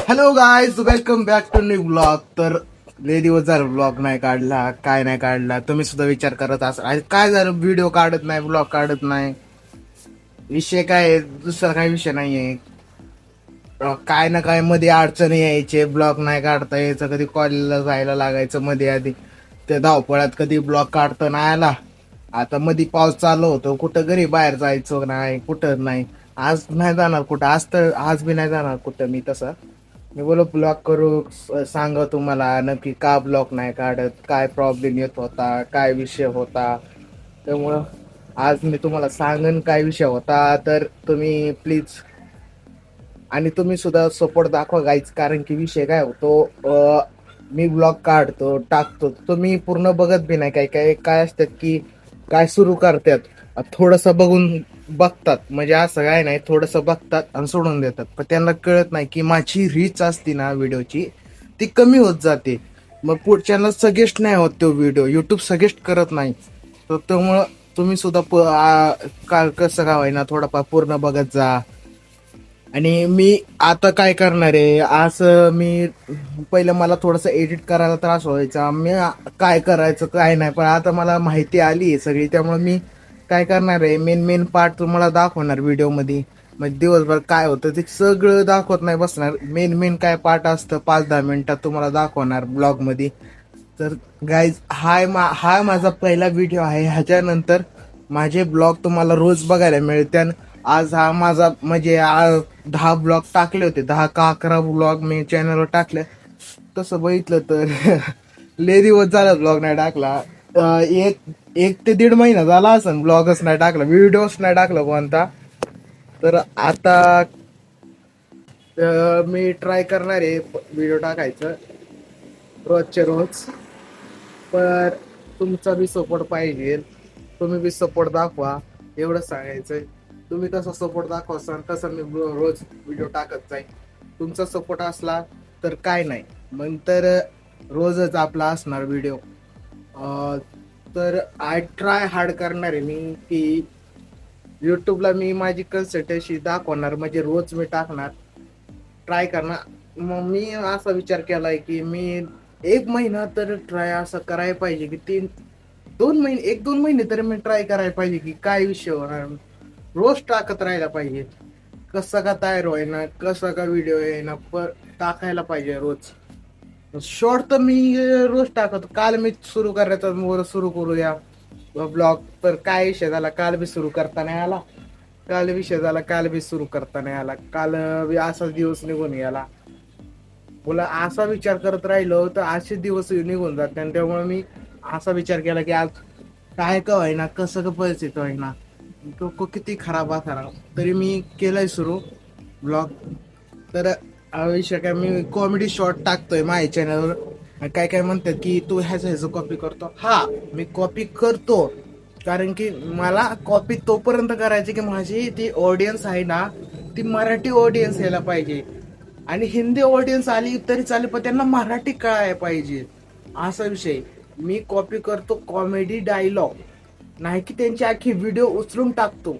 Hello guys, welcome back to new blog. तर लय दिवस झालं ब्लॉग नाही काढला, काय नाही काढला. तुम्ही सुद्धा विचार करत असाल काय झालं, व्हिडिओ काढत नाही, ब्लॉग काढत नाही. विषय काय आहे, दुसरा काही विषय नाहीये. काय ना काय मध्ये अडचणी यायचे, ब्लॉग नाही काढता यायचं. कधी कॉलेजला जायला लागायचं मध्ये आधी, त्या धावपळात कधी ब्लॉग काढता नाही आला. आता मध्ये पाऊस चालू होतो, कुठं घरी बाहेर जायचं नाही, कुठं नाही. आज नाही जाणार कुठं, आज बी नाही जाणार कुठं मी. तसं मी बोलो ब्लॉग करू, सांगा तुम्हाला नक्की का ब्लॉग नाही काढत, काय प्रॉब्लेम येत होता, काय विषय होता. त्यामुळं आज मी तुम्हाला सांगेन काय विषय होता. तर तुम्ही प्लीज, आणि तुम्ही सुद्धा सपोर्ट दाखवा गाईच. कारण की विषय काय होतो, मी ब्लॉग काढतो टाकतो, तुम्ही पूर्ण बघत बी नाही. काय काय काय असतात की काय सुरू करतात, थोडस बघून बघतात, म्हणजे असं काय नाही, थोडस बघतात आणि सोडून देतात. पण त्यांना कळत नाही की माझी रीच असती ना व्हिडिओची, ती कमी होत जाते. मग पुढच्यांना सजेस्ट नाही होत तो व्हिडिओ, युट्यूब सजेस्ट करत नाही. तर त्यामुळं तुम्ही सुद्धा कसं का होईना थोडंफार पूर्ण बघत जा. आणि मी आता काय करणार आहे, असं मी पहिलं मला थोडंसं एडिट करायला त्रास व्हायचा, मी काय करायचं काय नाही. पण आता मला माहिती आली आहे सगळी, त्यामुळे मी काय करणार आहे, मेन मेन पार्ट तुम्हाला दाखवणार व्हिडिओमध्ये. म्हणजे दिवसभर काय होतं ते सगळं दाखवत नाही बसणार. मेन मेन काय पार्ट असतं 5-10 मिनिटात तुम्हाला दाखवणार ब्लॉगमध्ये. तर गाईज, हा माझा पहिला व्हिडिओ आहे. ह्याच्यानंतर माझे ब्लॉग तुम्हाला रोज बघायला मिळते. आज हा माझा म्हणजे 10 ब्लॉग टाकले होते, 10 का 11 ब्लॉग मी चॅनलवर टाकले. तसं बघितलं तर लय दिवस झाला ब्लॉग नाही टाकला. एक 1 ते 1.5 महिना झाला असं ब्लॉगच नाही टाकला, व्हिडिओच नाही टाकला कोणता. तर आता मी ट्राय करणार आहे व्हिडिओ टाकायचं रोजचे रोज. पण तुमचा बी सपोर्ट पाहिजे, तुम्ही बी सपोर्ट दाखवा, एवढं सांगायचंय. तुम्ही तसा सपोर्ट दाखवाल तसं मी रोज व्हिडिओ टाकत जाईल. तुमचा सपोर्ट असला तर काय नाही, मग तर रोजच आपला असणार व्हिडिओ. तर आय ट्राय हार्ड करणार आहे मी की यूट्यूबला मी माझी कन्सिस्टन्सी दाखवणार, म्हणजे रोज मी टाकणार, ट्राय करणार. मग मी असा विचार केलाय की मी 1 महिना तर ट्राय असं करायला पाहिजे की 2 महिने 1-2 महिने तरी मी ट्राय करायला पाहिजे की काय विषय होणार. रोज टाकत राहायला पाहिजे, कसं का तयार होईना, कसं का व्हिडिओ येईना, पण टाकायला पाहिजे रोज. शॉर्ट तर मी रोज टाकतो. काल मी सुरू करायचं, सुरू करूया ब्लॉग. तर काय विषय झाला, काल बी सुरू करता नाही आला. काल बी सुरू करता नाही आला. काल बी असाच दिवस निघून गेला. मला असा विचार करत राहिलो तर असे दिवस निघून जाते. आणि त्यामुळे मी असा विचार केला की आज काय का व्हायना, कसं का परिस्थिती व्हायना, तो किती खराब असणार, तरी मी केलंय सुरू ब्लॉग. तर विषय काय, मी कॉमेडी शॉर्ट टाकतोय माझ्या चॅनलवर. काय काय म्हणतात की तू ह्याचं कॉपी करतो. हा, मी कॉपी करतो, कारण की मला कॉपी तोपर्यंत करायची की माझी ती ऑडियन्स आहे ना, ती मराठी ऑडियन्स यायला पाहिजे. आणि हिंदी ऑडियन्स आली तरी चालेल, पण त्यांना मराठी कळायला पाहिजे, असा विषय. मी कॉपी करतो कॉमेडी डायलॉग, नाही की त्यांची आखी व्हिडिओ उचलून टाकतो.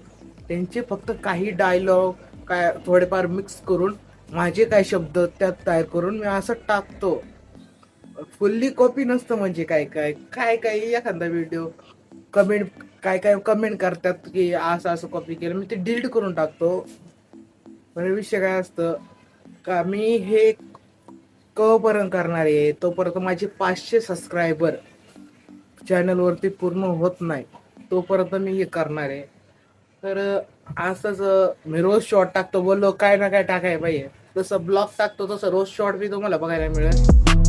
त्यांचे फक्त काही डायलॉग काय थोडेफार मिक्स करून माझे काय शब्द त्यात तयार करून मी असं टाकतो. फुल्ली कॉपी नसतं. म्हणजे काय काय काय काय एखादा व्हिडिओ कमेंट, काय काय कमेंट करतात की असं असं कॉपी केलं, मी ते डिलीट करून टाकतो. पण विषय काय असतं का, मी हे कवपर्यंत करणार आहे तोपर्यंत माझे 500 सबस्क्रायबर चॅनलवरती पूर्ण होत नाही, तोपर्यंत मी हे करणार आहे. तर असंच मी रोज शॉर्ट टाकतो, बोललो काय ना काय टाकाय पाहिजे. तसं ब्लॉग टाकतो तसं रोज शॉर्ट बी तुम्हाला बघायला मिळेल.